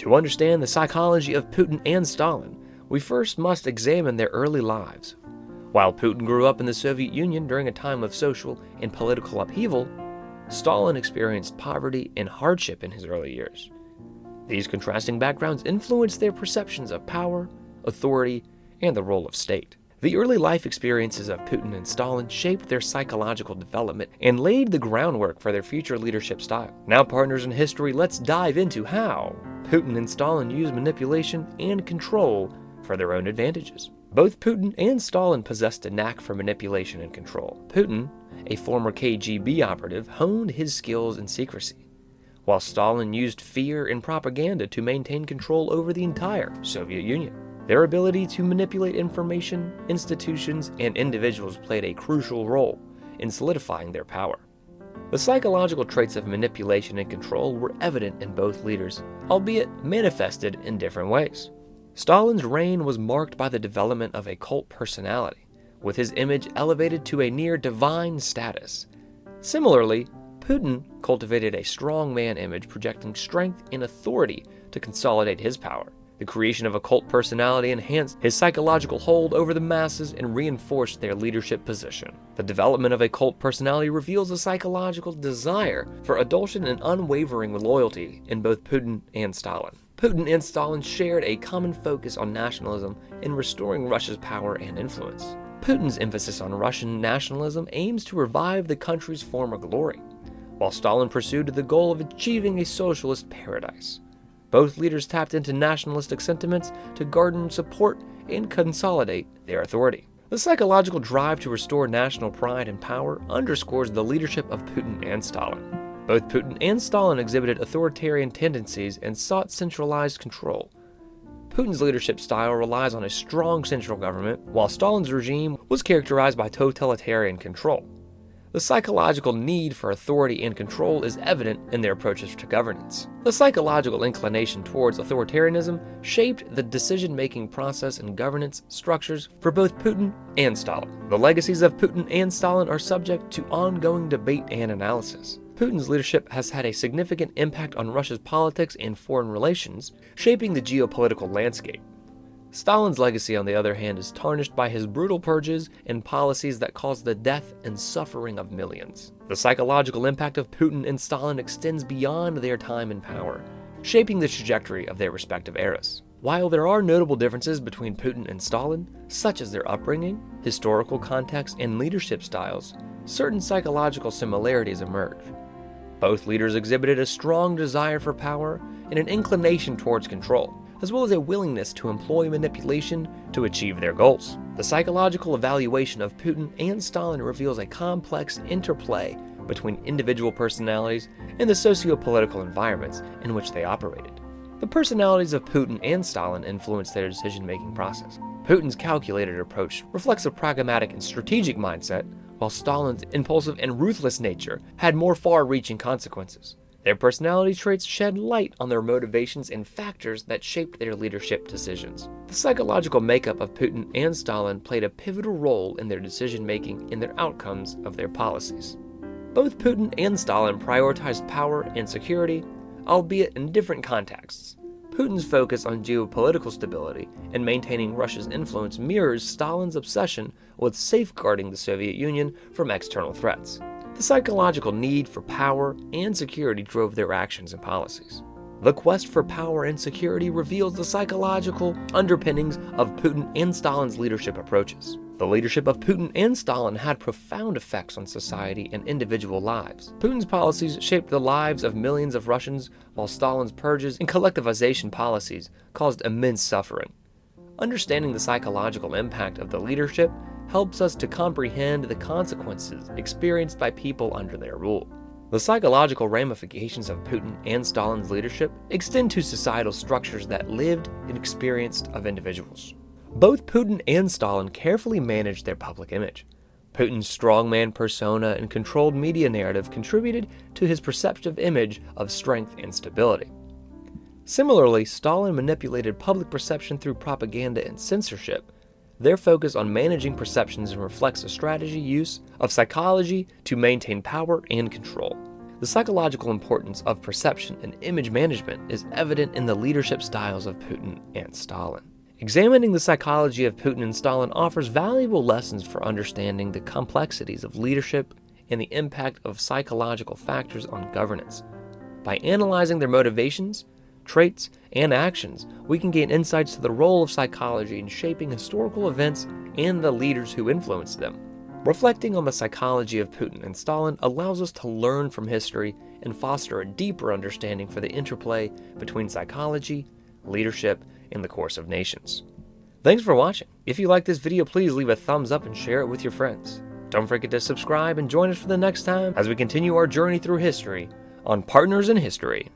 To understand the psychology of Putin and Stalin, we first must examine their early lives. While Putin grew up in the Soviet Union during a time of social and political upheaval, Stalin experienced poverty and hardship in his early years. These contrasting backgrounds influenced their perceptions of power, authority, and the role of state. The early life experiences of Putin and Stalin shaped their psychological development and laid the groundwork for their future leadership style. Now, partners in history, let's dive into how Putin and Stalin used manipulation and control for their own advantages. Both Putin and Stalin possessed a knack for manipulation and control. Putin, a former KGB operative, honed his skills in secrecy, while Stalin used fear and propaganda to maintain control over the entire Soviet Union. Their ability to manipulate information, institutions, and individuals played a crucial role in solidifying their power. The psychological traits of manipulation and control were evident in both leaders, albeit manifested in different ways. Stalin's reign was marked by the development of a cult personality, with his image elevated to a near divine status. Similarly, Putin cultivated a strongman image projecting strength and authority to consolidate his power. The creation of a cult personality enhanced his psychological hold over the masses and reinforced their leadership position. The development of a cult personality reveals a psychological desire for adulation and unwavering loyalty in both Putin and Stalin. Putin and Stalin shared a common focus on nationalism in restoring Russia's power and influence. Putin's emphasis on Russian nationalism aims to revive the country's former glory, while Stalin pursued the goal of achieving a socialist paradise. Both leaders tapped into nationalistic sentiments to garner support and consolidate their authority. The psychological drive to restore national pride and power underscores the leadership of Putin and Stalin. Both Putin and Stalin exhibited authoritarian tendencies and sought centralized control. Putin's leadership style relies on a strong central government, while Stalin's regime was characterized by totalitarian control. The psychological need for authority and control is evident in their approaches to governance. The psychological inclination towards authoritarianism shaped the decision-making process and governance structures for both Putin and Stalin. The legacies of Putin and Stalin are subject to ongoing debate and analysis. Putin's leadership has had a significant impact on Russia's politics and foreign relations, shaping the geopolitical landscape. Stalin's legacy, on the other hand, is tarnished by his brutal purges and policies that caused the death and suffering of millions. The psychological impact of Putin and Stalin extends beyond their time in power, shaping the trajectory of their respective eras. While there are notable differences between Putin and Stalin, such as their upbringing, historical context, and leadership styles, certain psychological similarities emerge. Both leaders exhibited a strong desire for power and an inclination towards control, as well as a willingness to employ manipulation to achieve their goals. The psychological evaluation of Putin and Stalin reveals a complex interplay between individual personalities and the socio-political environments in which they operated. The personalities of Putin and Stalin influenced their decision-making process. Putin's calculated approach reflects a pragmatic and strategic mindset, while Stalin's impulsive and ruthless nature had more far-reaching consequences. Their personality traits shed light on their motivations and factors that shaped their leadership decisions. The psychological makeup of Putin and Stalin played a pivotal role in their decision-making and their outcomes of their policies. Both Putin and Stalin prioritized power and security, albeit in different contexts. Putin's focus on geopolitical stability and maintaining Russia's influence mirrors Stalin's obsession with safeguarding the Soviet Union from external threats. The psychological need for power and security drove their actions and policies. The quest for power and security reveals the psychological underpinnings of Putin and Stalin's leadership approaches. The leadership of Putin and Stalin had profound effects on society and individual lives. Putin's policies shaped the lives of millions of Russians, while Stalin's purges and collectivization policies caused immense suffering. Understanding the psychological impact of the leadership helps us to comprehend the consequences experienced by people under their rule. The psychological ramifications of Putin and Stalin's leadership extend to societal structures that lived and experienced of individuals. Both Putin and Stalin carefully managed their public image. Putin's strongman persona and controlled media narrative contributed to his perceptive image of strength and stability. Similarly, Stalin manipulated public perception through propaganda and censorship. Their focus on managing perceptions reflects a strategy use of psychology to maintain power and control. The psychological importance of perception and image management is evident in the leadership styles of Putin and Stalin. Examining the psychology of Putin and Stalin offers valuable lessons for understanding the complexities of leadership and the impact of psychological factors on governance. By analyzing their motivations, traits, and actions, we can gain insights to the role of psychology in shaping historical events and the leaders who influenced them. Reflecting on the psychology of Putin and Stalin allows us to learn from history and foster a deeper understanding for the interplay between psychology, leadership, and the course of nations. Thanks for watching. If you like this video, please leave a thumbs up and share it with your friends. Don't forget to subscribe and join us for the next time as we continue our journey through history on Partners in History.